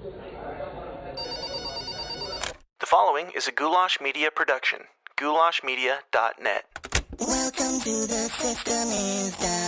The following is a Goulash Media production. goulashmedia.net. Welcome to the System is Down.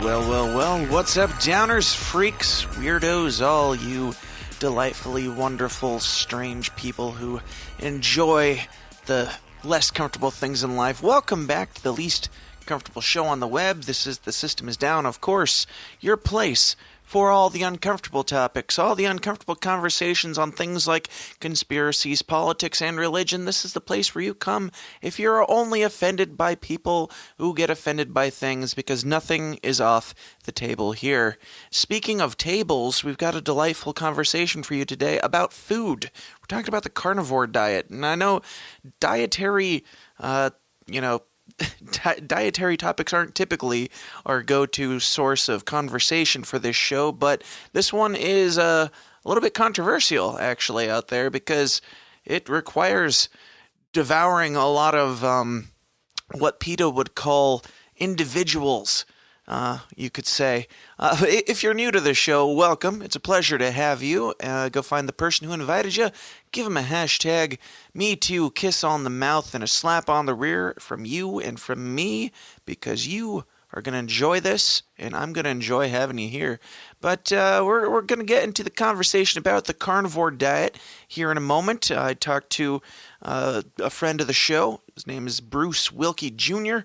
Well, what's up, downers, freaks, weirdos, all you delightfully wonderful, strange people who enjoy the less comfortable things in life. Welcome back to the least comfortable show on the web. This is The System is Down, of course, your place for all the uncomfortable topics, all the uncomfortable conversations on things like conspiracies, politics, and religion. This is the place where you come if you're only offended by people who get offended by things, because nothing is off the table here. Speaking of tables, we've got a delightful conversation for you today about food. We're talking about the carnivore diet, and I know dietary, dietary topics aren't typically our go-to source of conversation for this show, but this one is a little bit controversial, actually, out there, because it requires devouring a lot of what PETA would call individuals, you could say. If you're new to the show, welcome. It's a pleasure to have you. Go find the person who invited you. Give him a hashtag #MeToo, kiss on the mouth, and a slap on the rear from you and from me, because you are going to enjoy this, and I'm going to enjoy having you here. But we're going to get into the conversation about the carnivore diet here in a moment. I talked to a friend of the show. His name is Bruce Willke Jr.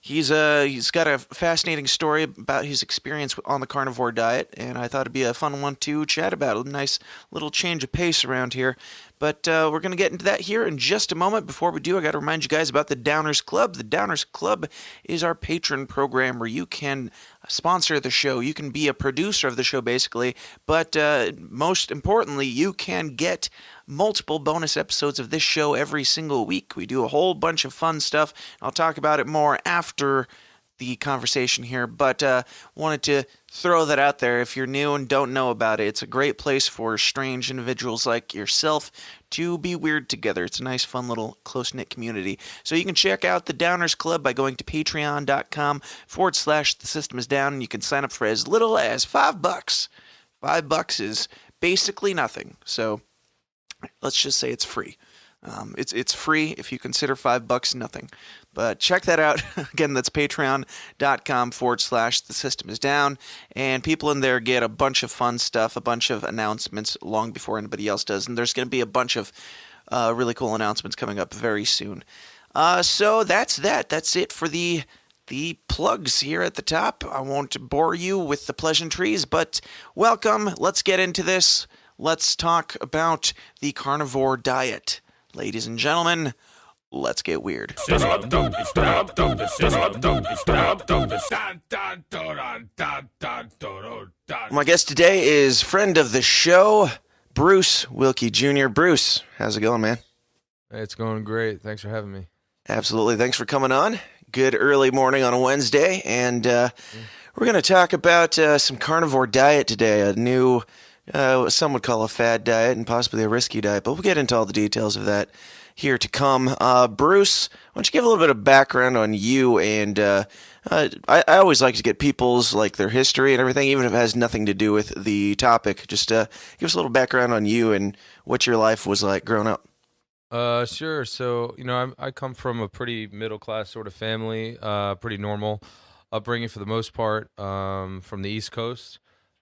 He's got a fascinating story about his experience on the carnivore diet, and I thought it'd be a fun one to chat about. A nice little change of pace around here. But we're going to get into that here in just a moment. Before we do, I got to remind you guys about the Downers Club. The Downers Club is our patron program where you can sponsor the show. You can be a producer of the show, basically. But most importantly, you can get multiple bonus episodes of this show every single week. We do a whole bunch of fun stuff. I'll talk about it more after the conversation here, but wanted to throw that out there. If you're new and don't know about it, it's a great place for strange individuals like yourself to be weird together. It's a nice, fun little close-knit community. So you can check out the Downers Club by going to patreon.com/The System is Down, and you can sign up for as little as $5. $5 is basically nothing. So let's just say it's free. It's free if you consider $5 nothing. But check that out. Again, that's patreon.com/The System is Down. And people in there get a bunch of fun stuff, a bunch of announcements long before anybody else does. And there's going to be a bunch of really cool announcements coming up very soon. So that's that. That's it for the plugs here at the top. I won't bore you with the pleasantries, but welcome. Let's get into this. Let's talk about the carnivore diet. Ladies and gentlemen, let's get weird. My guest today is friend of the show, Bruce Willke Jr. Bruce, how's it going, man? It's going great. Thanks for having me. Absolutely. Thanks for coming on. Good early morning on a Wednesday, and we're going to talk about some carnivore diet today, a new some would call a fad diet and possibly a risky diet, but we'll get into all the details of that here to come. Bruce, why don't you give a little bit of background on you? And I always like to get people's their history and everything, even if it has nothing to do with the topic. Just give us a little background on you and what your life was like growing up. Sure. So, I come from a pretty middle-class sort of family, pretty normal upbringing for the most part, from the East Coast.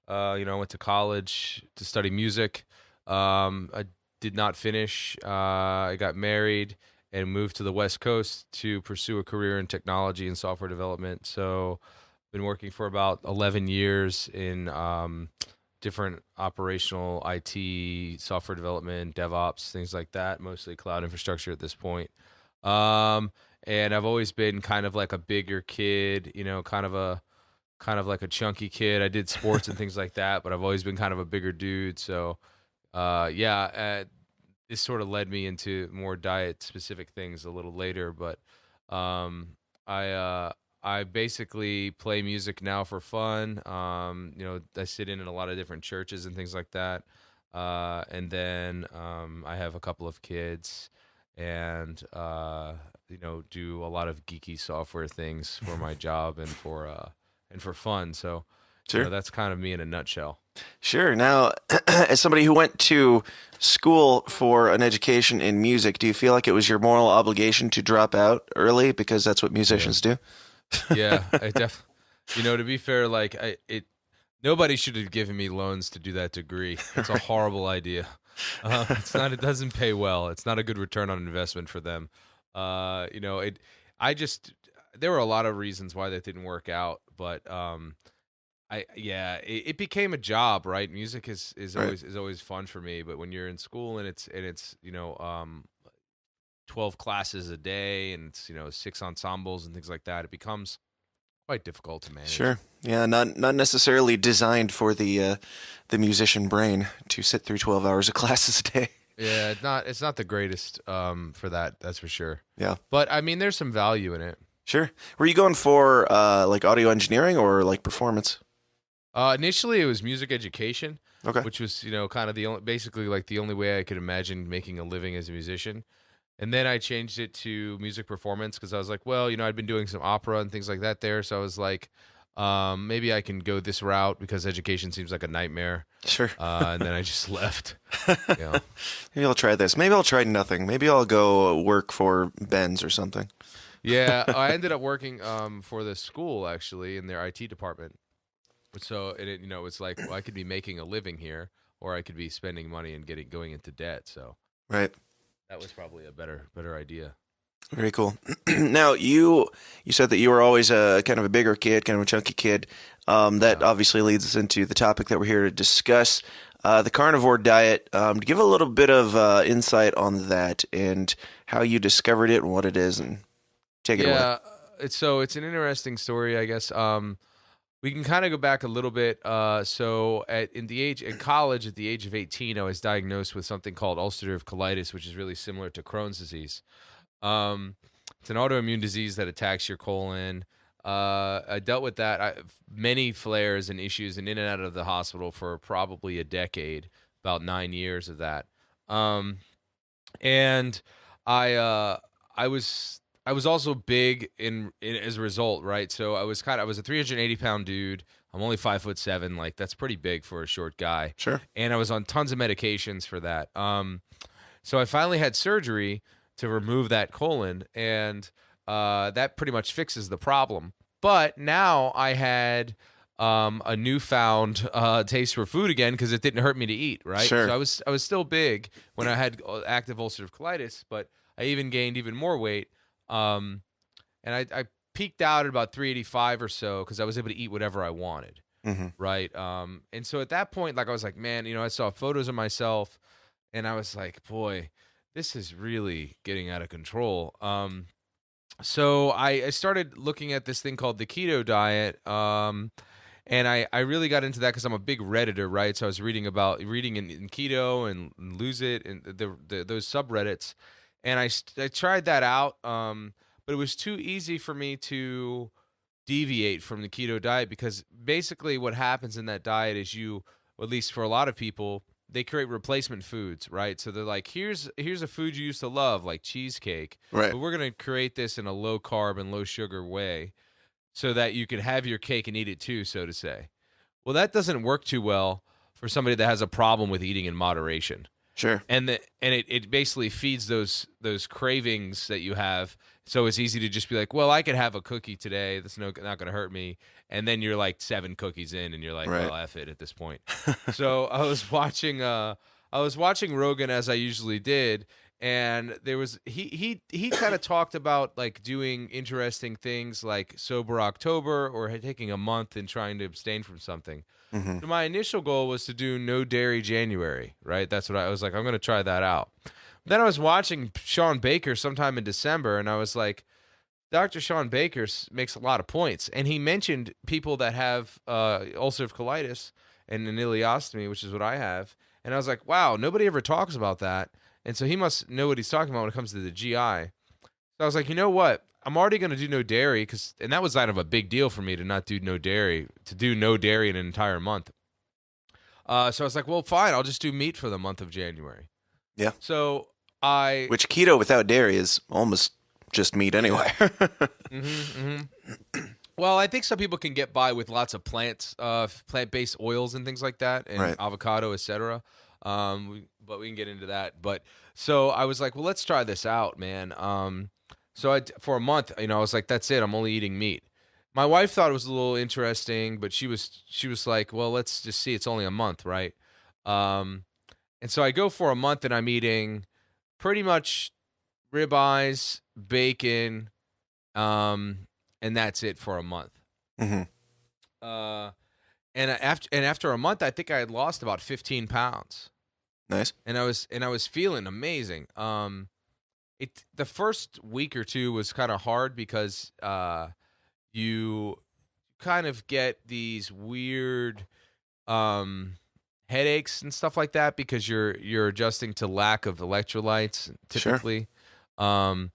I went to college to study music. I did not finish. I got married and moved to the West Coast to pursue a career in technology and software development. So I've been working for about 11 years in different operational IT, software development, DevOps, things like that, mostly cloud infrastructure at this point. And I've always been kind of like a bigger kid, kind of like a chunky kid. I did sports and things like that, but I've always been kind of a bigger dude. So, this sort of led me into more diet-specific things a little later. But I basically play music now for fun. I sit in a lot of different churches and things like that. And then I have a couple of kids. and do a lot of geeky software things for my job and for fun. So, Sure. that's kind of me in a nutshell. Sure. Now, as somebody who went to school for an education in music, do you feel like it was your moral obligation to drop out early because that's what musicians do? Yeah, to be fair, like nobody should have given me loans to do that degree. It's a horrible idea. It doesn't pay well. It's not a good return on investment for them. There were a lot of reasons why that didn't work out, but it became a job, right? Music is Right. always fun for me, but when you're in school and it's 12 classes a day and it's 6 ensembles and things like that, it becomes quite difficult to manage. Sure. Yeah, not necessarily designed for the musician brain to sit through 12 hours of classes a day. Yeah, it's not the greatest for that, that's for sure. Yeah. But I mean, there's some value in it. Sure. Were you going for like audio engineering or like performance? Initially, it was music education, Okay. which was kind of basically like the only way I could imagine making a living as a musician. And then I changed it to music performance because I was like, well, I'd been doing some opera and things like that there, so I was like, maybe I can go this route because education seems like a nightmare. Sure. And then I just left. Maybe I'll try this. Maybe I'll try nothing. Maybe I'll go work for Ben's or something. Yeah, I ended up working for the school actually in their IT department. So it's like, well, I could be making a living here, or I could be spending money and going into debt. So Right. that was probably a better idea. Very cool. Now, you said that you were always a kind of a bigger kid, kind of a chunky kid. That obviously leads us into the topic that we're here to discuss, the carnivore diet. To give a little bit of insight on that and how you discovered it and what it is, and take it away. Yeah, it's an interesting story, I guess. We can kind of go back a little bit. So in college, at the age of 18, I was diagnosed with something called ulcerative colitis, which is really similar to Crohn's disease. It's an autoimmune disease that attacks your colon. I dealt with that. Many flares and issues, and in and out of the hospital for probably a decade, about 9 years of that. And I was also big in as a result, right? So I was a 380-pound dude. I'm only 5'7". Like, that's pretty big for a short guy. Sure. And I was on tons of medications for that. So I finally had surgery to remove that colon, and that pretty much fixes the problem. But now I had a newfound taste for food again because it didn't hurt me to eat, right? Sure. So I was still big when I had active ulcerative colitis, but I even gained even more weight. And I peaked out at about 385 or so because I was able to eat whatever I wanted, right? And so at that point, like, I was like, man, I saw photos of myself, and I was like, boy, this is really getting out of control. So I started looking at this thing called the keto diet, and I really got into that because I'm a big Redditor, right? So I was reading in keto and Lose It and those subreddits. And I tried that out, but it was too easy for me to deviate from the keto diet because basically what happens in that diet is at least for a lot of people, they create replacement foods, right? So they're like, here's a food you used to love, like cheesecake, Right. but we're going to create this in a low carb and low sugar way so that you can have your cake and eat it too, so to say. Well, that doesn't work too well for somebody that has a problem with eating in moderation. Sure. And it basically feeds those cravings that you have. So it's easy to just be like, well, I could have a cookie today. That's not going to hurt me. And then you're like 7 cookies in, and you're like, Right. well, F it at this point. So I was watching Rogan as I usually did, and there was he kind of talked about like doing interesting things like sober October or taking a month and trying to abstain from something. So my initial goal was to do no dairy January, right? That's what I was like, I'm going to try that out. Then I was watching Sean Baker sometime in December, and I was like, Dr. Sean Baker makes a lot of points. And he mentioned people that have ulcerative colitis and an ileostomy, which is what I have. And I was like, wow, nobody ever talks about that. And so he must know what he's talking about when it comes to the GI. So I was like, you know what? I'm already going to do no dairy and that was kind of a big deal for me to not do no dairy, to do no dairy in an entire month. So I was like, well, fine, I'll just do meat for the month of January. Yeah. So Which keto without dairy is almost just meat anyway. Well, I think some people can get by with lots of plant-based oils and things like that, and Right. avocado, etc. But we can get into that. But so I was like, well, let's try this out, man. So for a month, I was like, that's it. I'm only eating meat. My wife thought it was a little interesting, but she was like, well, let's just see. It's only a month, right? Um, and so I go for a month, and I'm eating pretty much ribeyes, bacon, and that's it for a month. Mm-hmm. Uh, and after a month, I think I had lost about 15 pounds, Nice. and I was feeling amazing. The first week or two was kind of hard because you kind of get these weird headaches and stuff like that because you're adjusting to lack of electrolytes typically. Sure.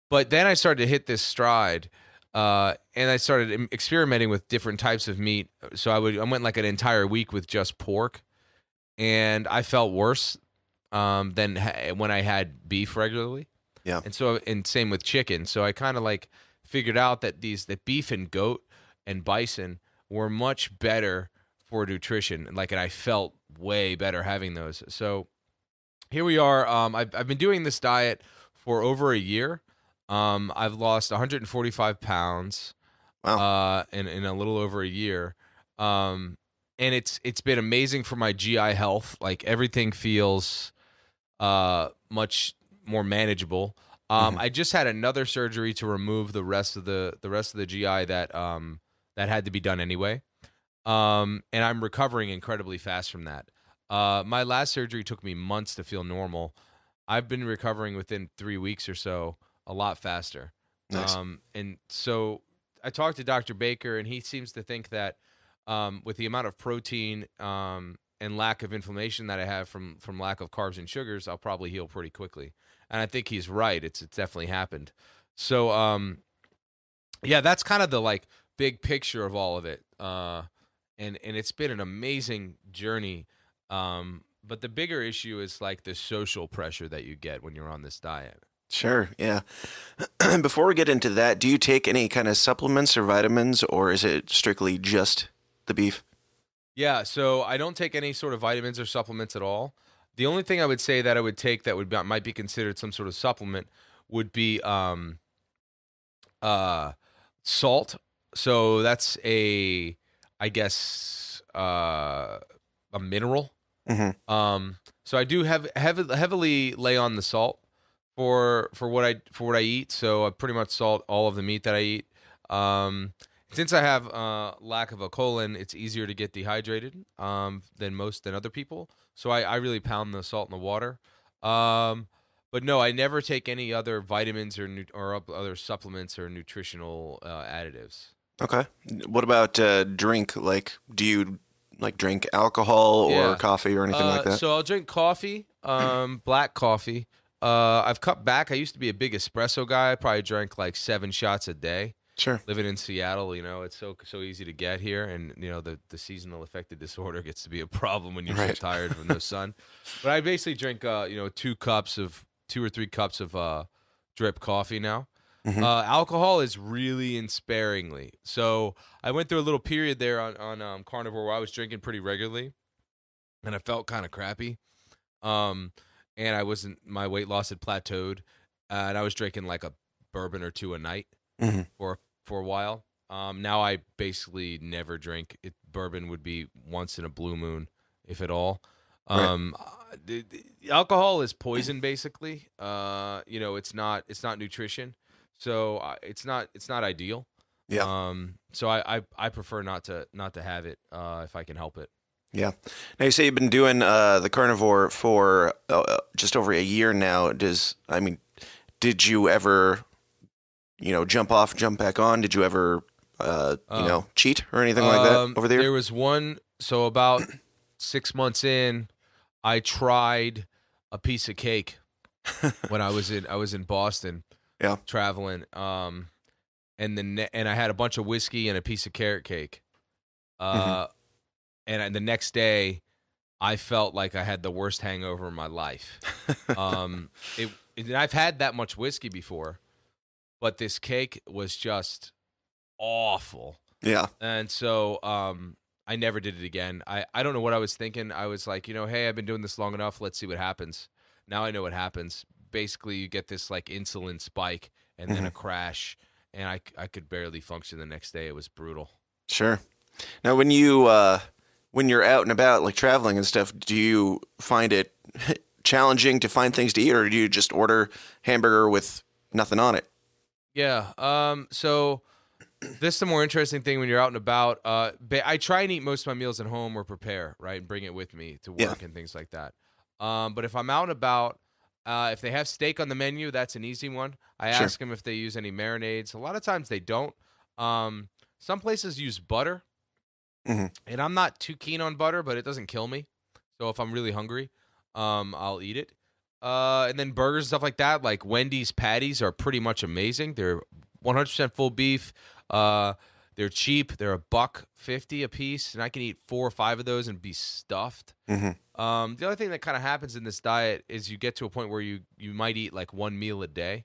But then I started to hit this stride, and I started experimenting with different types of meat. So I went like an entire week with just pork, and I felt worse than when I had beef regularly. Yeah. And same with chicken. So I kind of like figured out that that beef and goat and bison were much better for nutrition. And I felt way better having those. So here we are. I've been doing this diet for over a year. I've lost 145 pounds. Wow. In a little over a year. And it's been amazing for my GI health. Like everything feels much more manageable. I just had another surgery to remove the rest of the GI that had to be done anyway. And I'm recovering incredibly fast from that. My last surgery took me months to feel normal. I've been recovering within 3 weeks or so, a lot faster. Nice. And so I talked to Dr. Baker, and he seems to think that with the amount of protein and lack of inflammation that I have from lack of carbs and sugars, I'll probably heal pretty quickly. And I think he's right. It's definitely happened. So yeah, that's kind of the big picture of all of it. And it's been an amazing journey. But the bigger issue is the social pressure that you get when you're on this diet. Sure. Yeah. Before we get into that, do you take any kind of supplements or vitamins, or is it strictly just the beef? Yeah, so I don't take any sort of vitamins or supplements at all. The only thing I would say that I would take that might be considered some sort of supplement would be salt. So that's I guess a mineral. Mm-hmm. So I do have heavily lay on the salt for what I eat. So I pretty much salt all of the meat that I eat. Since I have lack of a colon, it's easier to get dehydrated than other people. So I really pound the salt in the water. But no, I never take any other vitamins or other supplements or nutritional additives. Okay. What about drink? Do you drink alcohol or coffee or anything like that? So I'll drink coffee, black coffee. I've cut back. I used to be a big espresso guy. I probably drank 7 shots a day. Sure. Living in Seattle, it's so easy to get here, and the seasonal affective disorder gets to be a problem when you're so tired from the sun. But I basically drink 2 or 3 cups of drip coffee now. Mm-hmm. Alcohol is really and sparingly. So I went through a little period there on Carnivore where I was drinking pretty regularly, and I felt kind of crappy. And my weight loss had plateaued, and I was drinking a bourbon or 2 a night. Mm-hmm. For a while. Now I basically never drink. Bourbon would be once in a blue moon, if at all. The alcohol is poison, basically. It's not nutrition, so it's not ideal. Yeah. So I prefer not to have it if I can help it. Yeah. Now you say you've been doing the carnivore for just over a year now. Did you ever jump off, jump back on? Did you ever, cheat or anything like that over there? There was one. So about 6 months in, I tried a piece of cake when I was in Boston, traveling. And I had a bunch of whiskey and a piece of carrot cake. And the next day, I felt like I had the worst hangover in my life. Um, and I've had that much whiskey before, but this cake was just awful. Yeah. And so I never did it again. I don't know what I was thinking. I was like, hey, I've been doing this long enough. Let's see what happens. Now I know what happens. Basically, you get this like insulin spike and then Mhm. a crash, and I could barely function the next day. It was brutal. Sure. Now, when you're out and about, like traveling and stuff, do you find it challenging to find things to eat, or do you just order hamburger with nothing on it? Yeah. So this is the more interesting thing when you're out and about. I try and eat most of my meals at home or prepare, right, and bring it with me to Yeah. work and things like that. But if I'm out and about, if they have steak on the menu, that's an easy one. I Sure. ask them if they use any marinades. A lot of times they don't. Some places use butter, Hmm. and I'm not too keen on butter, but it doesn't kill me. So if I'm really hungry, I'll eat it. And then burgers and stuff like that, like Wendy's patties are pretty much amazing. They're 100% full beef. Uh, they're cheap. They're $1.50 a piece, and I can eat 4 or 5 of those and be stuffed. Hmm. The other thing that kind of happens in this diet is you get to a point where you might eat like one meal a day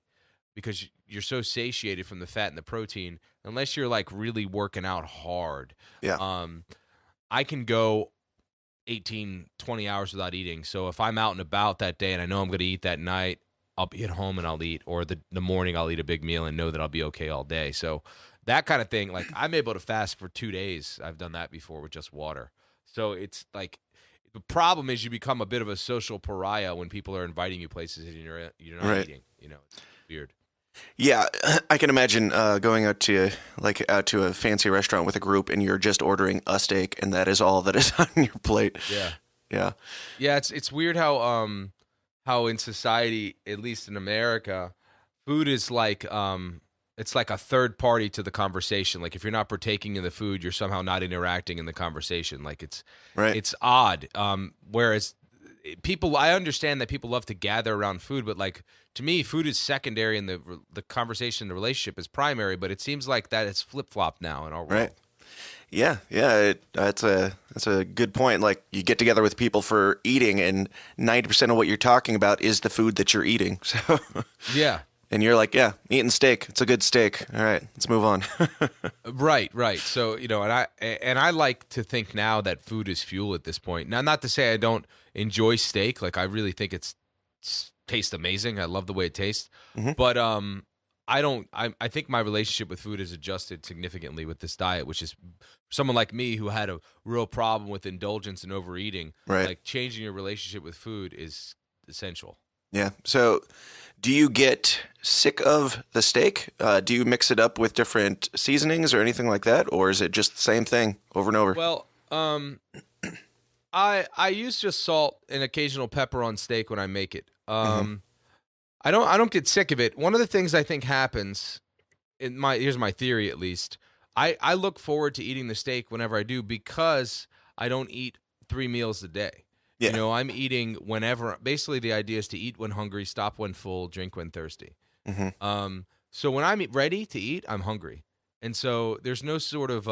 because you're so satiated from the fat and the protein. Unless you're like really working out hard, Yeah. um, I can go 18, 20 hours without eating. So if I'm out and about that day and I know I'm going to eat that night, I'll be at home and I'll eat, or the morning I'll eat a big meal and know that I'll be okay all day. So that kind of thing, like I'm able to fast for 2 days. I've done that before with just water. So it's like the problem is you become a bit of a social pariah when people are inviting you places and you're not Right. eating. It's weird. Yeah, I can imagine going out to a fancy restaurant with a group, and you're just ordering a steak, and that is all that is on your plate. Yeah. Yeah. Yeah, it's weird how in society, at least in America, food is like it's like a third party to the conversation. Like if you're not partaking in the food, you're somehow not interacting in the conversation. Like Right. it's odd. Whereas people, I understand that people love to gather around food, but like to me, food is secondary and the conversation, the relationship is primary. But it seems like that it's flip flopped now in our world. Right. Yeah, yeah, that's a good point. Like you get together with people for eating, and 90% of what you're talking about is the food that you're eating. So, Yeah. and you're like, yeah, eating steak. It's a good steak. All right, let's move on. Right. So, and I like to think now that food is fuel at this point. Now, not to say I don't enjoy steak. Like I really think tastes amazing. I love the way it tastes. Hmm. But I think my relationship with food has adjusted significantly with this diet, which is someone like me who had a real problem with indulgence and overeating. Right. Like changing your relationship with food is essential. Yeah. So, do you get sick of the steak? Do you mix it up with different seasonings or anything like that, or is it just the same thing over and over? Well, I use just salt and occasional pepper on steak when I make it. Hmm. I don't get sick of it. One of the things I think happens here's my theory at least. I look forward to eating the steak whenever I do because I don't eat 3 meals a day. Yeah. I'm eating whenever. Basically, the idea is to eat when hungry, stop when full, drink when thirsty. Hmm. So when I'm ready to eat, I'm hungry, and so there's no sort of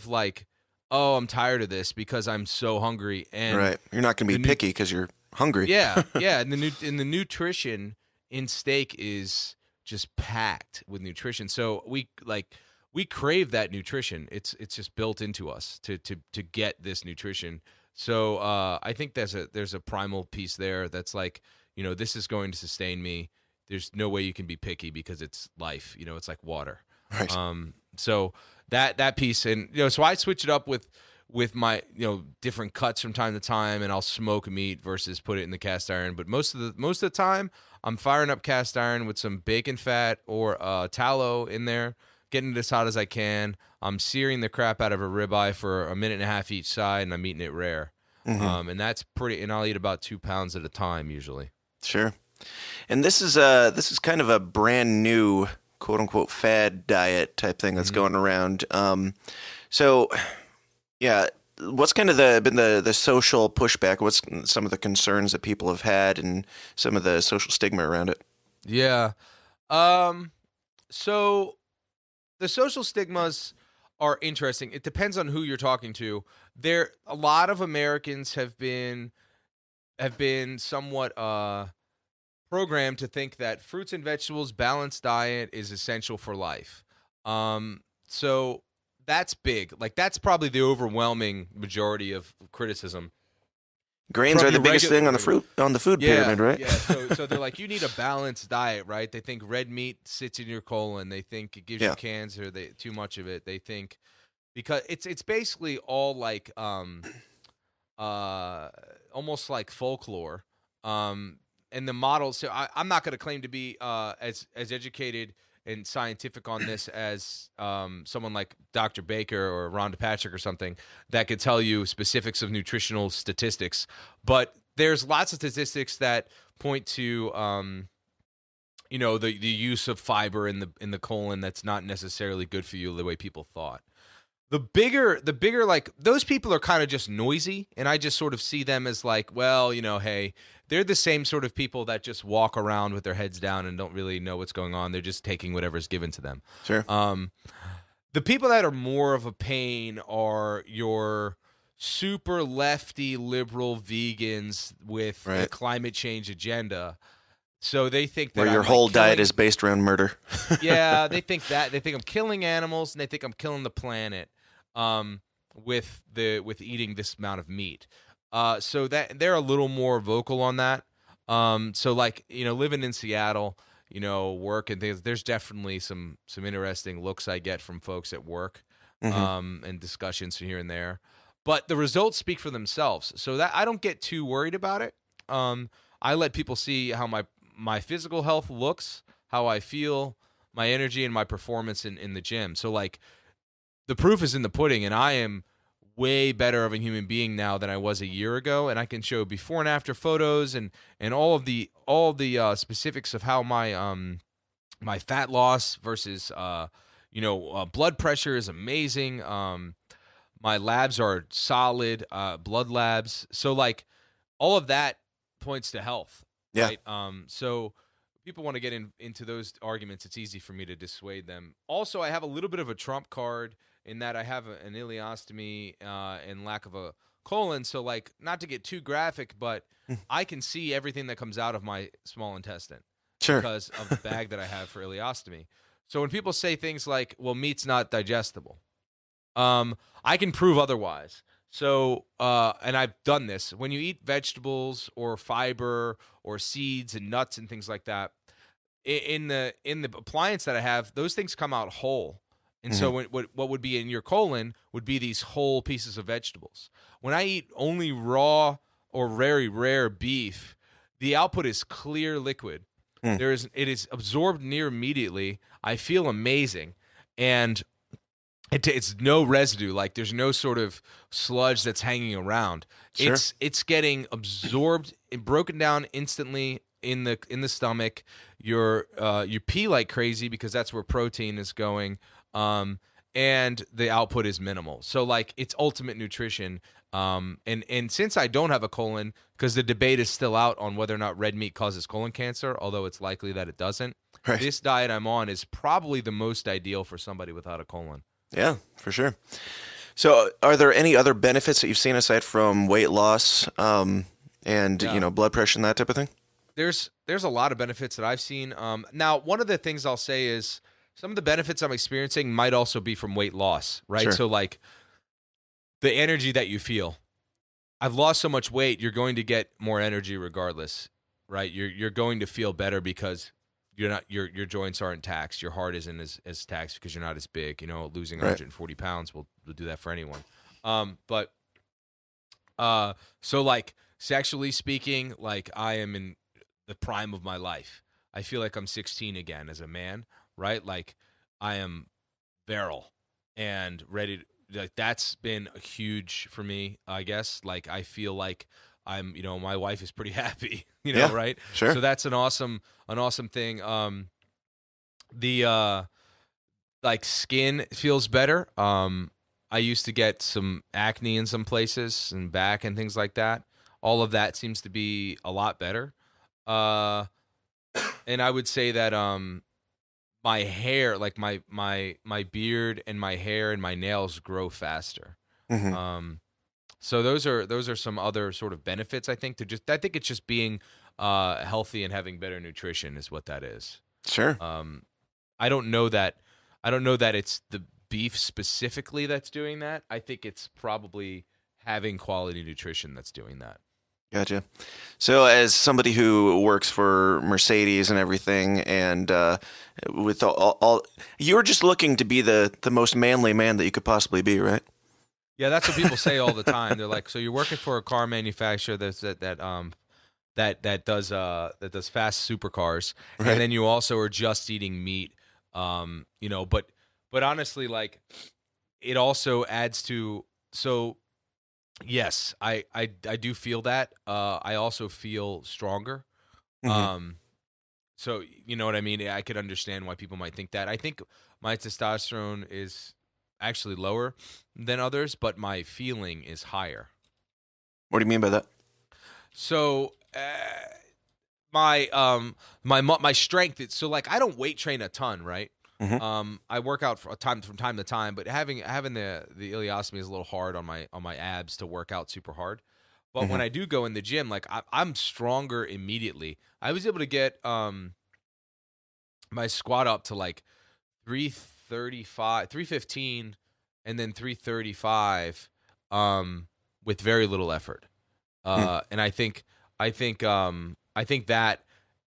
like, oh, I'm tired of this because I'm so hungry. And Right. You're not going to the be nu- picky because you're hungry. yeah, and the nutrition in steak is just packed with nutrition. So we crave that nutrition. It's just built into us to get this nutrition. So I think there's a primal piece there that's like, this is going to sustain me. There's no way you can be picky because it's life. It's like water. Right. So that piece, and so I switch it up with my different cuts from time to time, and I'll smoke meat versus put it in the cast iron. But most of the time, I'm firing up cast iron with some bacon fat or tallow in there, getting it as hot as I can. I'm searing the crap out of a ribeye for a minute and a half each side, and I'm eating it rare. Hmm. And that's pretty. And I'll eat about 2 pounds at a time usually. Sure. And this is kind of a brand new quote unquote fad diet type thing that's Mhm. going around. So yeah, what's kind of been the social pushback? What's some of the concerns that people have had and some of the social stigma around it? Yeah. So the social stigmas are interesting. It depends on who you're talking to. A lot of Americans have been somewhat programmed to think that fruits and vegetables, balanced diet is essential for life. So that's big. Like that's probably the overwhelming majority of criticism Grains from are the your biggest thing on regular. the food Yeah, pyramid, right? yeah. So they're like, you need a balanced diet, right? They think red meat sits in your colon. They think it gives you Yeah. cancer. Too much of it. They think because it's basically all like uh almost like folklore. And the models. So I'm not going to claim to be as educated and scientific on this as someone like Dr. Baker or Rhonda Patrick or something that could tell you specifics of nutritional statistics. But there's lots of statistics that point to the use of fiber in the colon that's not necessarily good for you the way people thought. The bigger, like those people are kind of just noisy, and I just sort of see them as like, well, hey, they're the same sort of people that just walk around with their heads down and don't really know what's going on. They're just taking whatever's given to them. Sure. The people that are more of a pain are your super lefty liberal vegans with a Right. climate change agenda. So they think that Where your I'm, whole like, diet killing- is based around murder. Yeah, they think I'm killing animals, and they think I'm killing the planet with eating this amount of meat. So that they're a little more vocal on that. So like living in Seattle, work and things. There's definitely some interesting looks I get from folks at work, and discussions here and there. But the results speak for themselves. So that I don't get too worried about it. I let people see how my physical health looks, how I feel, my energy, and my performance in the gym. So like the proof is in the pudding, and I am way better of a human being now than I was a year ago, and I can show before and after photos and all of the specifics of how my fat loss versus blood pressure is amazing. My labs are solid, blood labs. So like all of that points to health. Yeah. Right? So people want to get into those arguments. It's easy for me to dissuade them. Also, I have a little bit of a trump card in that I have an ileostomy and lack of a colon. So like, not to get too graphic, but I can see everything that comes out of my small intestine Sure. because of the bag that I have for ileostomy. So when people say things like, well, meat's not digestible, I can prove otherwise. So, and I've done this. When you eat vegetables or fiber or seeds and nuts and things like that, in the appliance that I have, those things come out whole. And so what would be in your colon would be these whole pieces of vegetables. When I eat only raw or very rare beef, the output is clear liquid. It is absorbed near immediately. I feel amazing. And it's no residue, like there's no sort of sludge that's hanging around. Sure. It's getting absorbed and broken down instantly in the stomach. You pee like crazy because that's where protein is going, and the output is minimal. So like it's ultimate nutrition. And since I don't have a colon, because the debate is still out on whether or not red meat causes colon cancer, although it's likely that it doesn't. Right. This diet I'm on is probably the most ideal for somebody without a colon. Yeah, for sure. So, are there any other benefits that you've seen aside from weight loss, and blood pressure and that type of thing? There's a lot of benefits that I've seen. Now, one of the things I'll say is some of the benefits I'm experiencing might also be from weight loss, right? Sure. So, like the energy that you feel. I've lost so much weight, you're going to get more energy regardless, right? You're going to feel better because you're not your joints aren't taxed, your heart isn't as taxed because you're not as big. Losing Right. 140 pounds will do that for anyone. So like sexually speaking, like I am in the prime of my life. I feel like I'm 16 again as a man, right? Like I am virile and ready to, like that's been huge for me, I guess. Like I feel like I'm, my wife is pretty happy, Yeah, right? sure. So that's an awesome thing. The like skin feels better. I used to get some acne in some places and back and things like that. All of that seems to be a lot better. And I would say that my hair, like my beard and my hair and my nails grow faster. Hmm. So those are some other sort of benefits, I think. I think it's just being healthy and having better nutrition is what that is. Sure. Um, I don't know that it's the beef specifically that's doing that. I think it's probably having quality nutrition that's doing that. Gotcha. So, as somebody who works for Mercedes and everything, and with you're just looking to be the most manly man that you could possibly be, right? Yeah, that's what people say all the time. They're like, "So you're working for a car manufacturer that does fast supercars, Right. and then you also are just eating meat." But honestly, like, it also adds to. So yes, I do feel that. I also feel stronger. Hmm. Um, so you know what I mean? I could understand why people might think that. I think my testosterone is actually lower than others, but my feeling is higher. What do you mean by that? So my strength is, so like I don't weight train a ton, right? Hmm. I work out from time to time, but having the ileostomy is a little hard on my abs to work out super hard. But when Hmm. I do go in the gym, like I'm stronger immediately. I was able to get my squat up to like 335, 315, and then 335 with very little effort. And I think that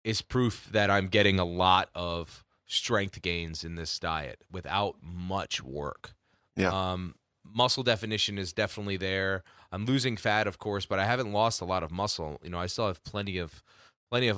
is proof that I'm getting a lot of strength gains in this diet without much work. Yeah. Muscle definition is definitely there. I'm losing fat, of course, but I haven't lost a lot of muscle. You know, I still have plenty of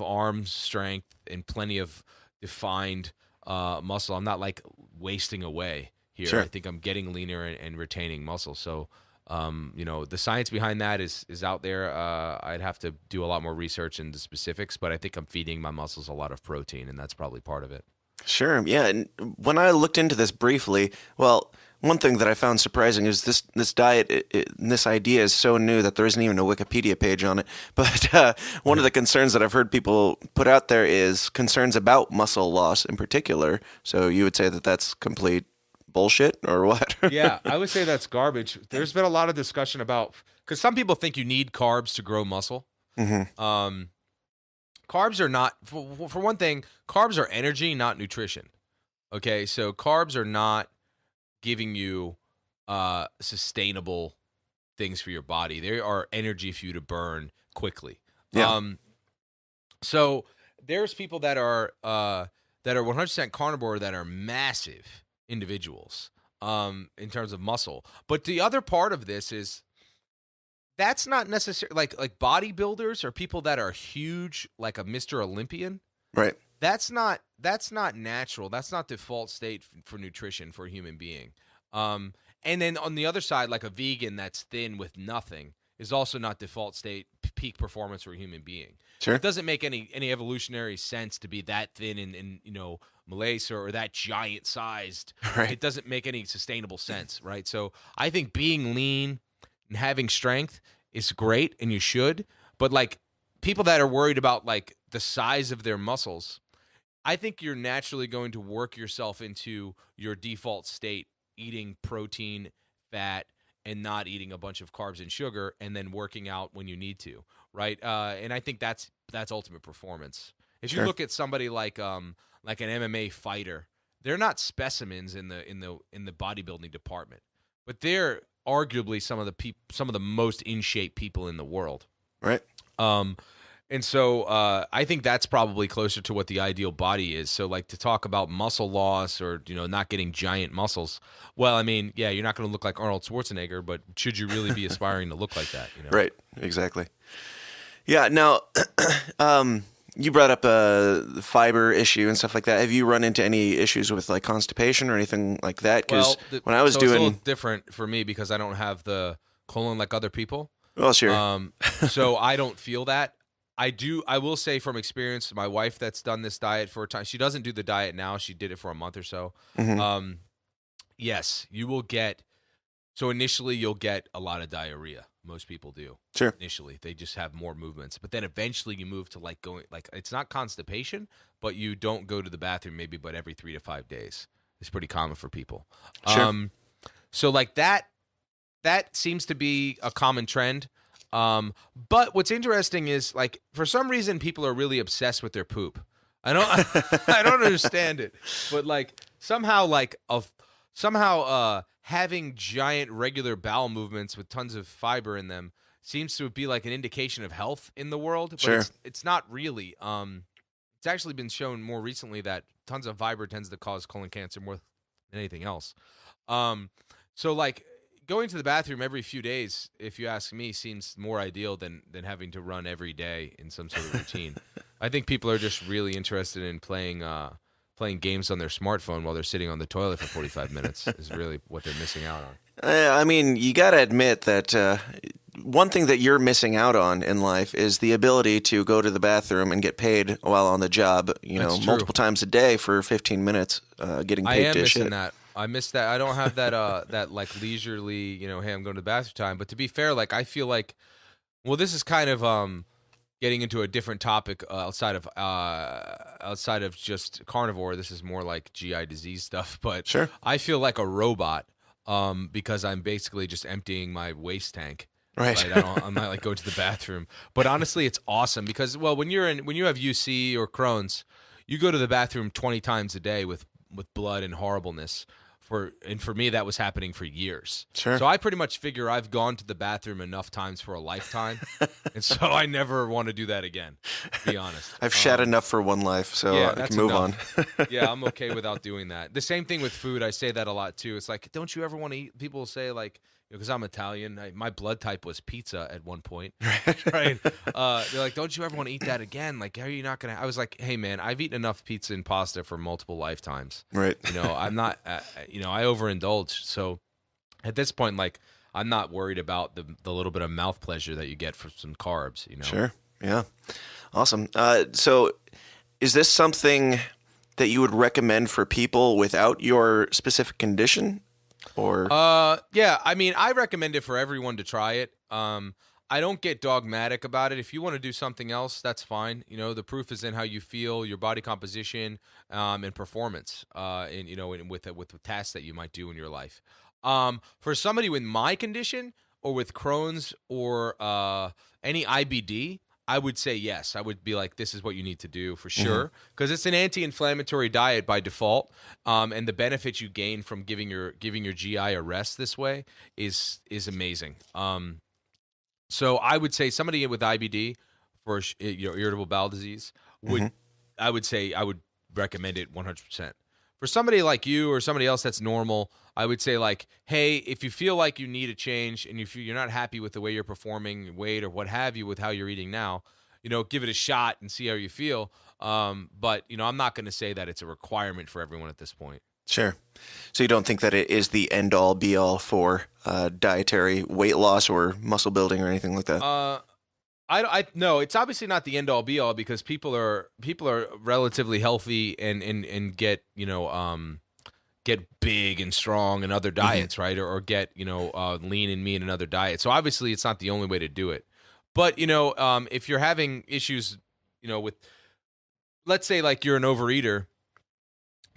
arm strength and plenty of defined muscle. I'm not like wasting away here. Sure. I think I'm getting leaner and retaining muscle. So, the science behind that is out there. I'd have to do a lot more research into specifics, but I think I'm feeding my muscles a lot of protein, and that's probably part of it. Sure. Yeah. And when I looked into this briefly, well, one thing that I found surprising is this diet, this idea is so new that there isn't even a Wikipedia page on it. But one of the concerns that I've heard people put out there is concerns about muscle loss in particular. So you would say that that's complete bullshit or what? Yeah, I would say that's garbage. There's been a lot of discussion about, because some people think you need carbs to grow muscle. Hmm. Um, Carbs are not, for one thing, carbs are energy, not nutrition. Okay, so carbs are not giving you sustainable things for your body. They are energy for you to burn quickly. Yeah. So there's people that are 100% carnivore that are massive individuals in terms of muscle. But the other part of this is that's not necessarily like bodybuilders or people that are huge, like a Mr. Olympian. Right. That's not natural. That's not default state for nutrition for a human being. And then on the other side, like a vegan that's thin with nothing is also not default state peak performance for a human being. Sure. It doesn't make any evolutionary sense to be that thin and Malaysia or that giant sized. Right. It doesn't make any sustainable sense, right? So I think being lean and having strength is great, and you should. But like people that are worried about like the size of their muscles, I think you're naturally going to work yourself into your default state, eating protein, fat, and not eating a bunch of carbs and sugar, and then working out when you need to, right? And I think that's ultimate performance. If you Sure. look at somebody like an MMA fighter, they're not specimens in the bodybuilding department, but they're arguably some of the most in shape people in the world. Right. And so I think that's probably closer to what the ideal body is. So like to talk about muscle loss or, not getting giant muscles. Well, I mean, yeah, you're not going to look like Arnold Schwarzenegger, but should you really be aspiring to look like that? Right. Exactly. Yeah. Now, you brought up the fiber issue and stuff like that. Have you run into any issues with like constipation or anything like that? Because when I was so it's a doing, little different for me because I don't have the colon like other people. well, sure. So I don't feel that. I will say from experience, my wife that's done this diet for a time, she doesn't do the diet now. She did it for a month or so. Hmm. Yes, you will get, so initially you'll get a lot of diarrhea, most people do. Sure. Initially, they just have more movements, but then eventually you move to like going like it's not constipation, but you don't go to the bathroom maybe but every 3 to 5 days. It's pretty common for people. Sure. So like that seems to be a common trend. But what's interesting is like for some reason people are really obsessed with their poop. I don't I don't understand it, but like somehow having giant regular bowel movements with tons of fiber in them seems to be like an indication of health in the world, but Sure. it's not really. It's actually been shown more recently that tons of fiber tends to cause colon cancer more than anything else. So like going to the bathroom every few days, if you ask me, seems more ideal than having to run every day in some sort of routine. I think people are just really interested in playing games on their smartphone while they're sitting on the toilet for 45 minutes is really what they're missing out on. I mean, you got to admit that one thing that you're missing out on in life is the ability to go to the bathroom and get paid while on the job, That's true. multiple times a day for 15 minutes, getting paid I am to missing shit. that. I miss that. I don't have that that like leisurely, hey, I'm going to the bathroom time. But to be fair, like I feel like, well, this is kind of getting into a different topic outside of just carnivore. This is more like GI disease stuff. But Sure. I feel like a robot because I'm basically just emptying my waste tank. Right. I'm not like go to the bathroom. But honestly, it's awesome because when you have UC or Crohn's, you go to the bathroom 20 times a day with blood and horribleness. For me, that was happening for years. Sure. So I pretty much figure I've gone to the bathroom enough times for a lifetime, and so I never want to do that again. To be honest, I've shat enough for one life, so I that's can move enough. on. Yeah, I'm okay without doing that. The same thing with food. I say that a lot too. It's like, don't you ever want to eat? People say like, because I'm Italian, my blood type was pizza at one point. Right? They're like, don't you ever want to eat that again? Like, how are you not gonna? I was like, hey man, I've eaten enough pizza and pasta for multiple lifetimes. Right. I'm not. I overindulge. So at this point, like, I'm not worried about the little bit of mouth pleasure that you get from some carbs. Sure. Yeah. Awesome. So is this something that you would recommend for people without your specific condition? Or yeah, I mean, I recommend it for everyone to try it. I don't get dogmatic about it. If you want to do something else, that's fine. The proof is in how you feel, your body composition, and performance. With tasks that you might do in your life. For somebody with my condition or with Crohn's or any IBD, I would say yes. I would be like, this is what you need to do for sure, because it's an anti-inflammatory diet by default, and the benefits you gain from giving your GI a rest this way is amazing. So I would say somebody with IBD for irritable bowel disease would I would recommend it 100%. For somebody like you or somebody else that's normal, I would say like, hey, if you feel like you need a change and if you're not happy with the way you're performing, weight or what have you with how you're eating now, give it a shot and see how you feel. But I'm not going to say that it's a requirement for everyone at this point. Sure. So you don't think that it is the end all be all for dietary weight loss or muscle building or anything like that? No, it's obviously not the end all be all because people are relatively healthy and get get big and strong in other diets, right? Or get lean and mean in other diets. So obviously it's not the only way to do it. But if you're having issues, with, let's say like you're an overeater,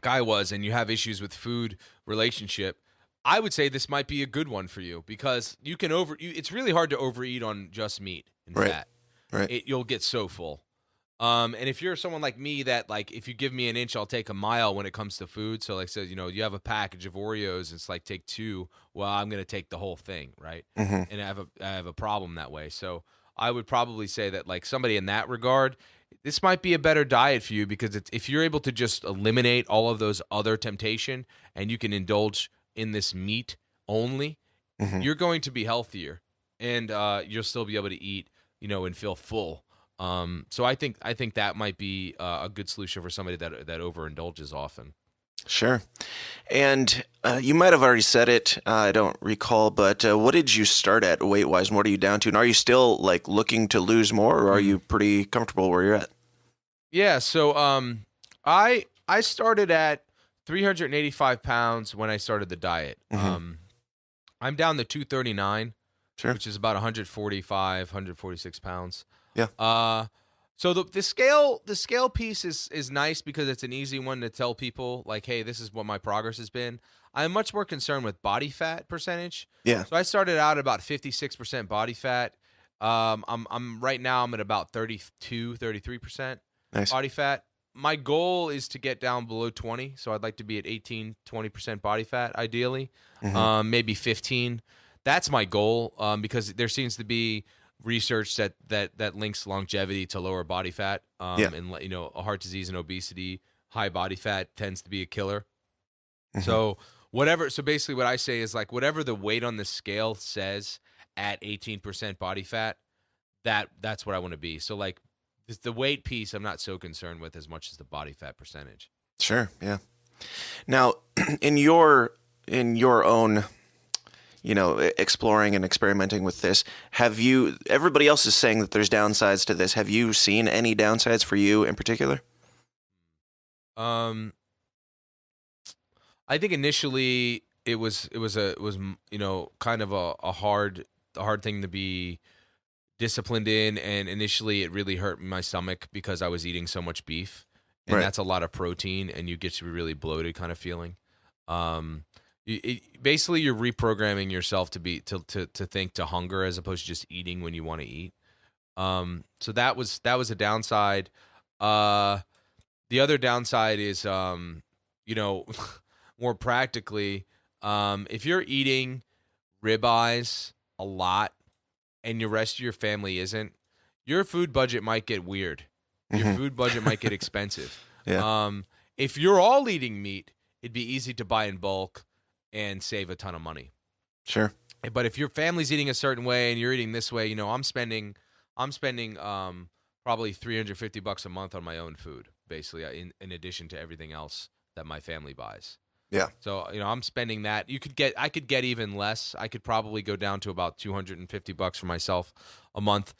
Guy was, and you have issues with food relationship, I would say this might be a good one for you because you can it's really hard to overeat on just meat and fat. Right. You'll get so full. And if you're someone like me that like, if you give me an inch, I'll take a mile when it comes to food. So like, you have a package of Oreos, it's like take 2. Well, I'm going to take the whole thing. Right. And I have a problem that way. So I would probably say that like somebody in that regard, this might be a better diet for you because if you're able to just eliminate all of those other temptation and you can indulge in this meat only, you're going to be healthier and you'll still be able to eat, and feel full. So I think that might be a good solution for somebody that overindulges often. Sure. And you might have already said it. I don't recall, but what did you start at weight-wise and what are you down to? And are you still like looking to lose more or are you pretty comfortable where you're at? Yeah. So I started at 385 pounds when I started the diet. I'm down to 239. Sure. which is about 145, 146 pounds. Yeah. So the scale piece is nice because it's an easy one to tell people like, hey, this is what my progress has been. I'm much more concerned with body fat percentage. Yeah. So I started out at about 56% body fat. I'm right now I'm at about 32, 33% Nice. body fat. My goal is to get down below 20, so I'd like to be at 18, 20% body fat ideally. Maybe 15. That's my goal because there seems to be research that links longevity to lower body fat. And heart disease and obesity, high body fat tends to be a killer. So basically what I say is like whatever the weight on the scale says at 18% body fat, that's what I want to be. So like the weight piece I'm not so concerned with as much as the body fat percentage. Sure. Yeah. Now, in your own, exploring and experimenting with this, everybody else is saying that there's downsides to this. Have you seen any downsides for you in particular? I think initially it was kind of a hard thing to be disciplined in, and initially it really hurt my stomach because I was eating so much beef, and Right. that's a lot of protein, and you get to be really bloated kind of feeling. Basically you're reprogramming yourself to think to hunger as opposed to just eating when you want to eat. So that was a downside. The other downside is more practically, if you're eating ribeyes a lot and the rest of your family isn't, your food budget might get weird. Your food budget might get expensive. Yeah. If you're all eating meat, it'd be easy to buy in bulk and save a ton of money. Sure. But if your family's eating a certain way and you're eating this way, I'm spending probably $350 a month on my own food, basically, in addition to everything else that my family buys. Yeah. So, I'm spending that. I could get even less. I could probably go down to about $250 for myself a month.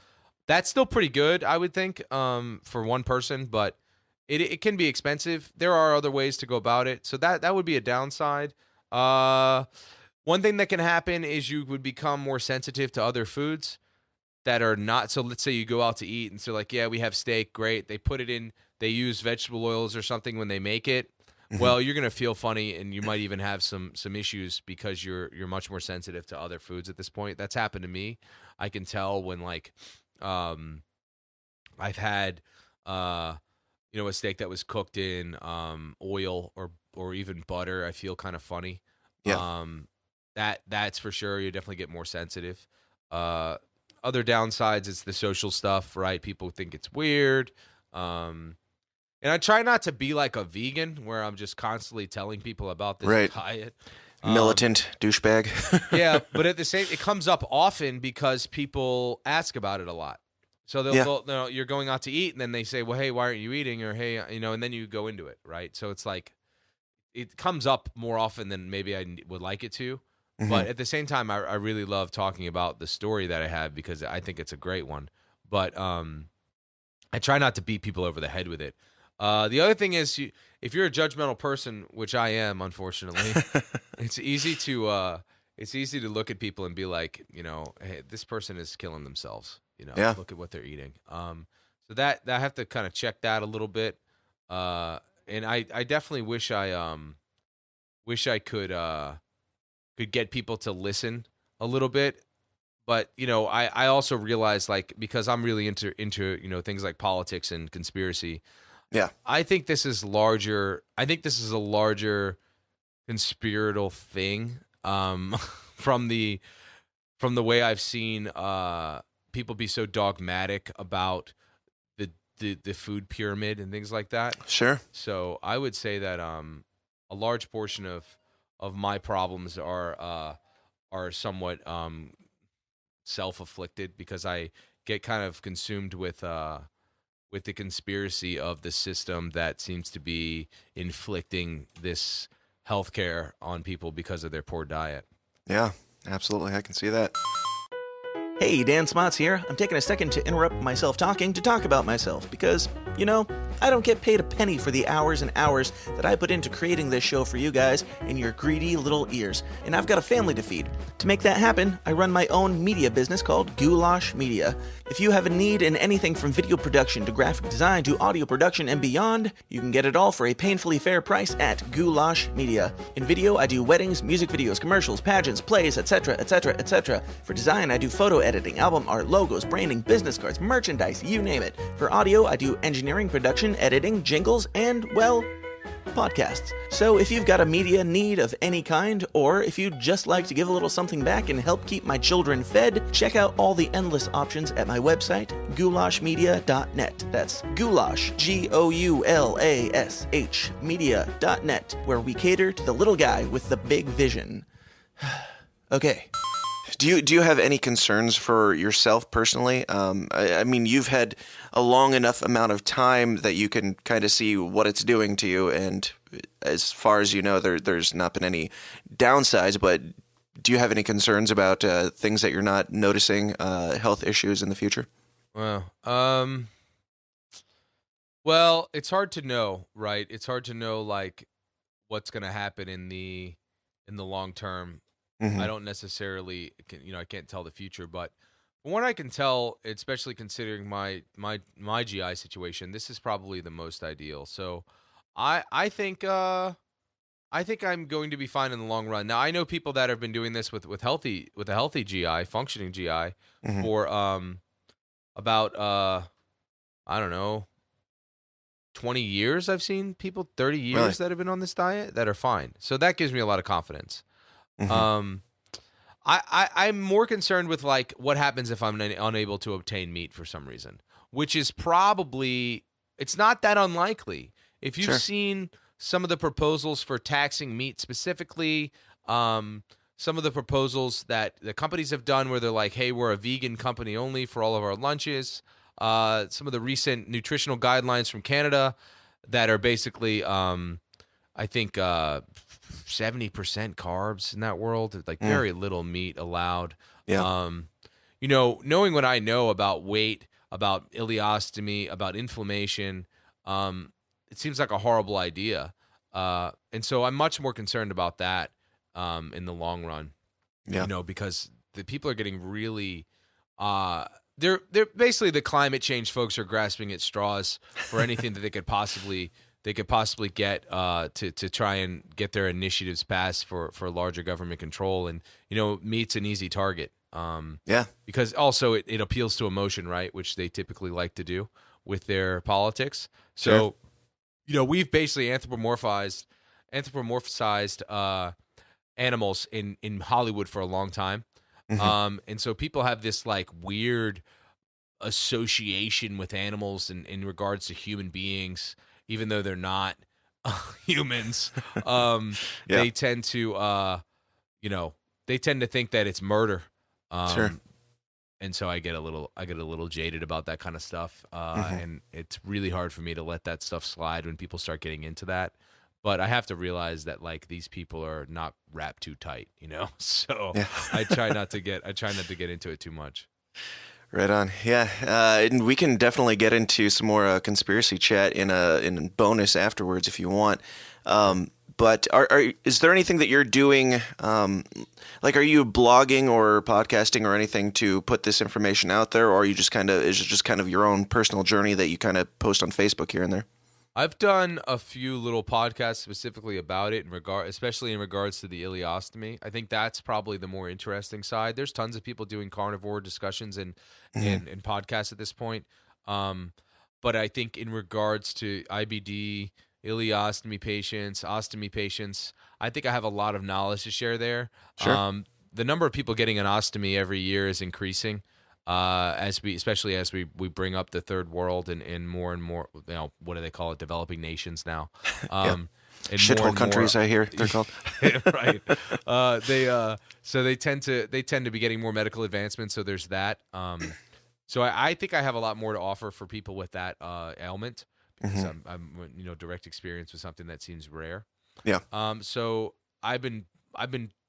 That's still pretty good, I would think, for one person, but it can be expensive. There are other ways to go about it. So that would be a downside. One thing that can happen is you would become more sensitive to other foods that are not. So let's say you go out to eat and so like, yeah, we have steak. Great. They use vegetable oils or something when they make it. Well, you're going to feel funny and you might even have some issues because you're much more sensitive to other foods at this point. That's happened to me. I can tell when like, I've had, a steak that was cooked in, oil or even butter. I feel kind of funny. Yeah. That's for sure. You definitely get more sensitive. Other downsides, it's the social stuff, right? People think it's weird. And I try not to be like a vegan where I'm just constantly telling people about this diet. Militant douchebag. Yeah, but at the same, it comes up often because people ask about it a lot. So they'll you're going out to eat, and then they say, "Well, hey, why aren't you eating?" Or "Hey, and then you go into it, right?" So it's like it comes up more often than maybe I would like it to. But at the same time, I really love talking about the story that I have because I think it's a great one. But I try not to beat people over the head with it. The other thing is, if you're a judgmental person, which I am, unfortunately, it's easy to look at people and be like, hey, this person is killing themselves. Yeah. Look at what they're eating. So that I have to kind of check that a little bit. And I definitely wish I could get people to listen a little bit. But, I also realize like, because I'm really into, things like politics and conspiracy. Yeah. I think this is larger. I think this is a larger conspiratorial thing. From the way I've seen people be so dogmatic about the food pyramid and things like that. Sure. So I would say that a large portion of my problems are somewhat self-afflicted because I get kind of consumed with the conspiracy of the system that seems to be inflicting this healthcare on people because of their poor diet. Yeah, absolutely. I can see that. Hey, Dan Smots here. I'm taking a second to interrupt myself talking to talk about myself because, I don't get paid a penny for the hours and hours that I put into creating this show for you guys in your greedy little ears, and I've got a family to feed. To make that happen, I run my own media business called Goulash Media. If you have a need in anything from video production to graphic design to audio production and beyond, you can get it all for a painfully fair price at Goulash Media. In video, I do weddings, music videos, commercials, pageants, plays, etc., etc., etc. For design, I do photo editing, album art, logos, branding, business cards, merchandise, you name it. For audio, I do engineering, production, editing, jingles, and, well, podcasts. So if you've got a media need of any kind, or if you'd just like to give a little something back and help keep my children fed, check out all the endless options at my website, goulashmedia.net. That's goulash, Goulash, media.net, where we cater to the little guy with the big vision. Okay. Do you have any concerns for yourself personally? I mean, you've had a long enough amount of time that you can kind of see what it's doing to you, and as far as you know, there's not been any downsides. But do you have any concerns about things that you're not noticing, health issues in the future? Well, it's hard to know, right? It's hard to know like what's going to happen in the long term. I don't necessarily, I can't tell the future, but from what I can tell, especially considering my GI situation, this is probably the most ideal. So, I think I'm going to be fine in the long run. Now, I know people that have been doing this with a healthy GI, functioning GI, for about I don't know, 20 years. I've seen people 30 years that have been on this diet that are fine. So that gives me a lot of confidence. I'm more concerned with like what happens if I'm unable to obtain meat for some reason, which is probably, it's not that unlikely. If you've seen some of the proposals for taxing meat specifically, some of the proposals that the companies have done where they're like, hey, we're a vegan company only for all of our lunches. Some of the recent nutritional guidelines from Canada that are basically, I think, 70% carbs in that world, like very little meat allowed. Knowing what I know about weight, about ileostomy, about inflammation, it seems like a horrible idea. And so I'm much more concerned about that in the long run. Because the people are getting really they're basically, the climate change folks are grasping at straws for anything that they could possibly get to try and get their initiatives passed for larger government control. And, meat's an easy target. Because also it appeals to emotion, right, which they typically like to do with their politics. So, we've basically anthropomorphized animals in Hollywood for a long time. And so people have this like weird association with animals in regards to human beings, even though they're not humans. They tend to, they tend to think that it's murder. And so I get a little jaded about that kind of stuff. And it's really hard for me to let that stuff slide when people start getting into that. But I have to realize that like these people are not wrapped too tight, So I try not to get into it too much. Right on. Yeah. And we can definitely get into some more conspiracy chat in a bonus afterwards if you want. But is there anything that you're doing, like are you blogging or podcasting or anything to put this information out there, or are you is it just kind of your own personal journey that you kind of post on Facebook here and there? I've done a few little podcasts specifically about it, especially in regards to the ileostomy. I think that's probably the more interesting side. There's tons of people doing carnivore discussions and podcasts at this point. But I think in regards to IBD, ileostomy patients, ostomy patients, I think I have a lot of knowledge to share there. The number of people getting an ostomy every year is increasing. Especially as we bring up the third world and more, what do they call it? Developing nations now. Shithole countries, I hear they're called. Right. They tend to be getting more medical advancements. So there's that. So I think I have a lot more to offer for people with that ailment because I'm direct experience with something that seems rare. Yeah. So I've been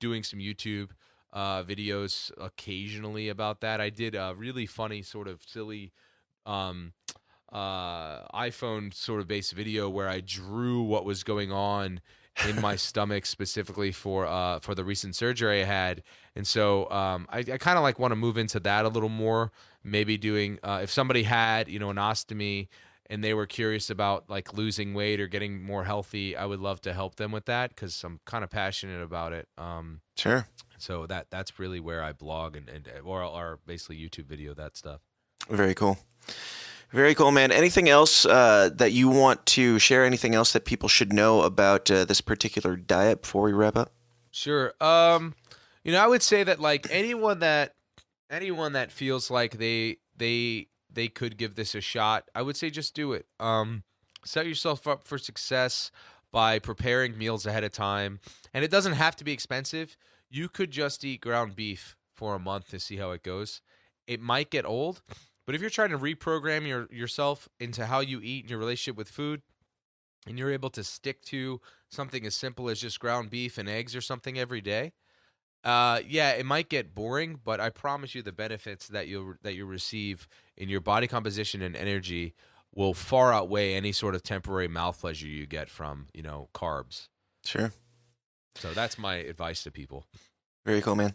doing some YouTube. videos occasionally about that. I did a really funny, sort of silly um, iPhone sort of based video where I drew what was going on in my stomach specifically for the recent surgery I had. And so I kind of like want to move into that a little more. Maybe doing if somebody had an ostomy and they were curious about like losing weight or getting more healthy, I would love to help them with that because I'm kind of passionate about it. Sure. So that's really where I blog and or basically YouTube video, that stuff. Very cool. Very cool, man. Anything else that you want to share? Anything else that people should know about this particular diet before we wrap up? Sure. I would say that like anyone that feels like they could give this a shot, I would say just do it. Set yourself up for success by preparing meals ahead of time, and it doesn't have to be expensive. You could just eat ground beef for a month to see how it goes. It might get old, but if you're trying to reprogram yourself into how you eat and your relationship with food, and you're able to stick to something as simple as just ground beef and eggs or something every day, it might get boring, but I promise you the benefits that you receive in your body composition and energy will far outweigh any sort of temporary mouth pleasure you get from, carbs. Sure. So that's my advice to people. Very cool, man.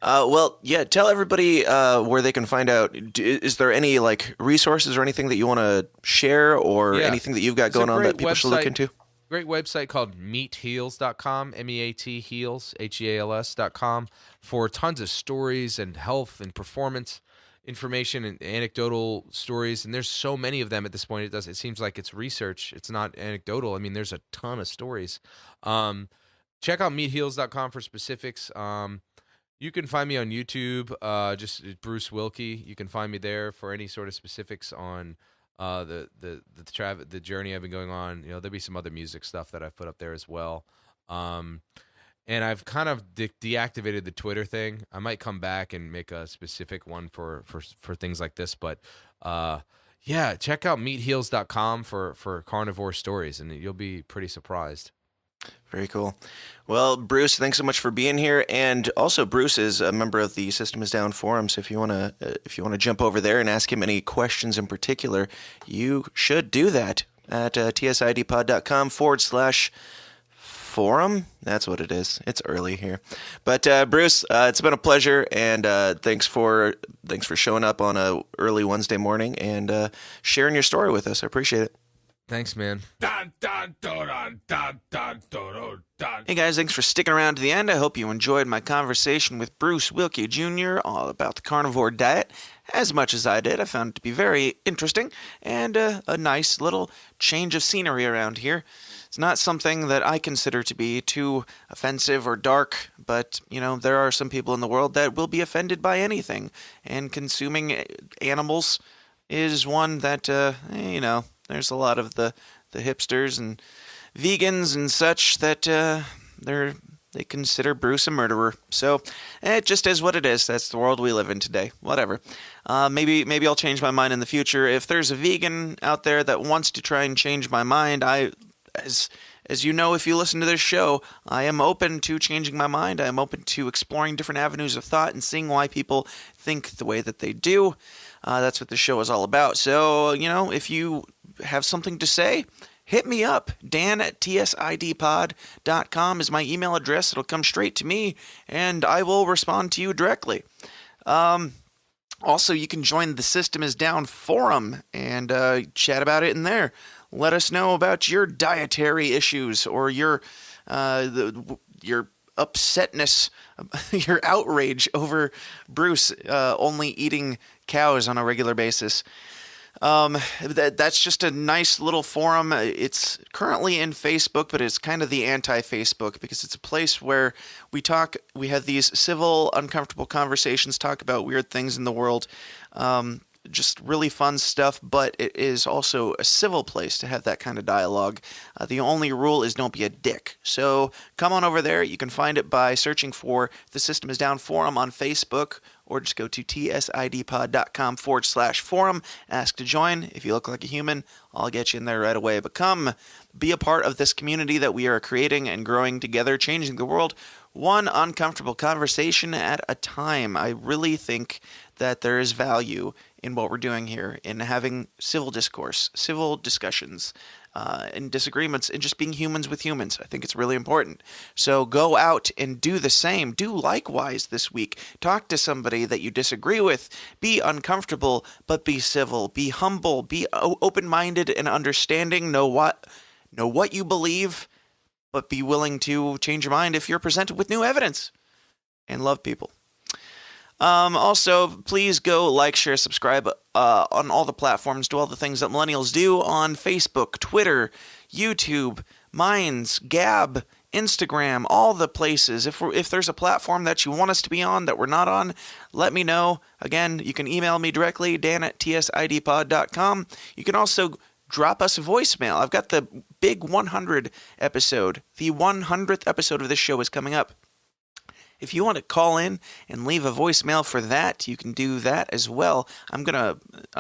Tell everybody where they can find out. Is there any like resources or anything that you want to share or anything that you've got going on that people should look into? Great website called meatheals.com, MEAT heals, HEALS.com, for tons of stories and health and performance information and anecdotal stories. And there's so many of them at this point. It seems like it's research. It's not anecdotal. I mean, there's a ton of stories. Check out meatheals.com for specifics. You can find me on YouTube, just Bruce Willke. You can find me there for any sort of specifics on the journey I've been going on. There'll be some other music stuff that I've put up there as well. And I've kind of deactivated the Twitter thing. I might come back and make a specific one for things like this. But check out meatheals.com for carnivore stories, and you'll be pretty surprised. Very cool. Well, Bruce, thanks so much for being here. And also, Bruce is a member of the System is Down forum. So if you want to jump over there and ask him any questions in particular, you should do that at tsidpod.com/forum. That's what it is. It's early here. But Bruce, it's been a pleasure, and thanks for showing up on a early Wednesday morning and sharing your story with us. I appreciate it. Thanks, man. Hey guys, thanks for sticking around to the end. I hope you enjoyed my conversation with Bruce Willke Jr. all about the carnivore diet as much as I did. I found it to be very interesting and a nice little change of scenery around here. It's not something that I consider to be too offensive or dark, but, there are some people in the world that will be offended by anything, and consuming animals is one that, there's a lot of the hipsters and vegans and such that they consider Bruce a murderer. So it just is what it is. That's the world we live in today. Whatever. Maybe I'll change my mind in the future. If there's a vegan out there that wants to try and change my mind, as you know, if you listen to this show, I am open to changing my mind. I am open to exploring different avenues of thought and seeing why people think the way that they do. That's what the show is all about. So, if you have something to say, hit me up. Dan@tsidpod.com is my email address. It'll come straight to me, and I will respond to you directly. Also, you can join the System is Down forum and chat about it in there. Let us know about your dietary issues or your upsetness, your outrage over Bruce only eating cows on a regular basis. That's just a nice little forum. It's currently in Facebook, but it's kind of the anti-Facebook because it's a place where we have these civil, uncomfortable conversations, talk about weird things in the world. Just really fun stuff, but it is also a civil place to have that kind of dialogue. The only rule is don't be a dick. So come on over there. You can find it by searching for the System is Down forum on Facebook, or just go to tsidpod.com/forum. Ask to join. If you look like a human, I'll get you in there right away. But come be a part of this community that we are creating and growing together, changing the world one uncomfortable conversation at a time. I really think that there is value in what we're doing here, in having civil discourse, civil discussions, and disagreements, and just being humans with humans. I think it's really important. So go out and do the same. Do likewise this week. Talk to somebody that you disagree with. Be uncomfortable, but be civil. Be humble. Be open-minded and understanding. Know what you believe, but be willing to change your mind if you're presented with new evidence. And love people. Also, please go like, share, subscribe on all the platforms. Do all the things that millennials do on Facebook, Twitter, YouTube, Minds, Gab, Instagram, all the places. If there's a platform that you want us to be on that we're not on, let me know. Again, you can email me directly, dan@tsidpod.com. You can also drop us a voicemail. I've got the big 100 episode. The 100th episode of this show is coming up. If you want to call in and leave a voicemail for that, you can do that as well. I'm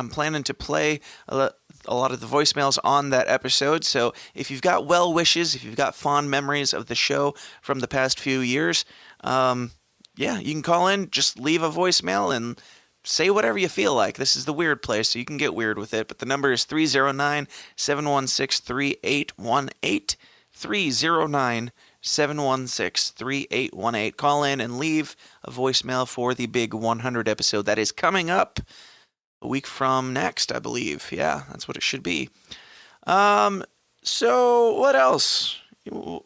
planning to play a lot of the voicemails on that episode. So if you've got well wishes, if you've got fond memories of the show from the past few years, you can call in, just leave a voicemail and say whatever you feel like. This is the weird place, so you can get weird with it. But the number is 309-716-3818. 309-716-3818. Call in and leave a voicemail for the big 100 episode that is coming up a week from next, I believe. Yeah, that's what it should be. So what else? All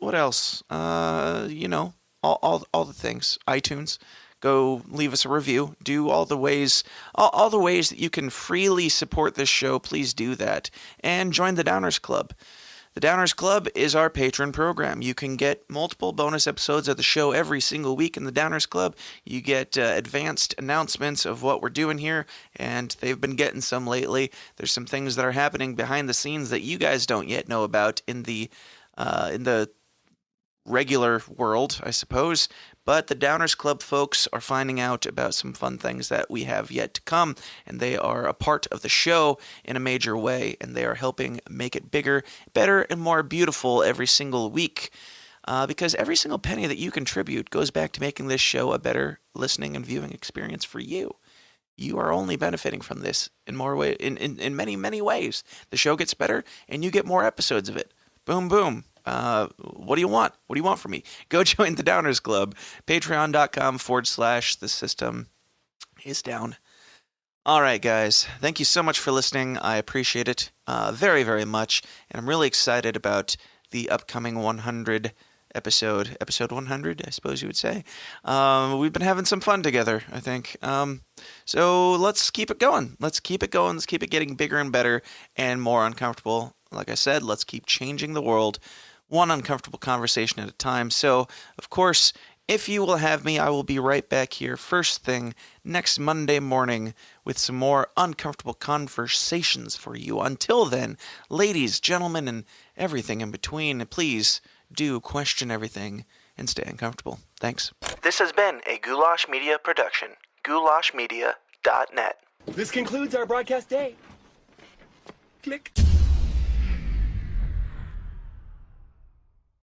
the things. iTunes. Go leave us a review. Do all the ways that you can freely support this show. Please do that. And join the Downers Club. The Downers Club is our patron program. You can get multiple bonus episodes of the show every single week in the Downers Club. You get advanced announcements of what we're doing here, and they've been getting some lately. There's some things that are happening behind the scenes that you guys don't yet know about in the regular world, I suppose. But the Downers Club folks are finding out about some fun things that we have yet to come, and they are a part of the show in a major way, and they are helping make it bigger, better, and more beautiful every single week. Because every single penny that you contribute goes back to making this show a better listening and viewing experience for you. You are only benefiting from this in many, many ways. The show gets better, and you get more episodes of it. Boom, boom. What do you want? What do you want from me? Go join the Downers Club. Patreon.com/the system is down. All right, guys. Thank you so much for listening. I appreciate it very, very much. And I'm really excited about the upcoming 100 episode 100, I suppose you would say. We've been having some fun together, I think. So let's keep it going. Let's keep it going. Let's keep it getting bigger and better and more uncomfortable. Like I said, let's keep changing the world one uncomfortable conversation at a time. So, of course, if you will have me, I will be right back here first thing next Monday morning with some more uncomfortable conversations for you. Until then, ladies, gentlemen, and everything in between, please do question everything and stay uncomfortable. Thanks. This has been a Goulash Media production. goulashmedia.net. This concludes our broadcast day. Click.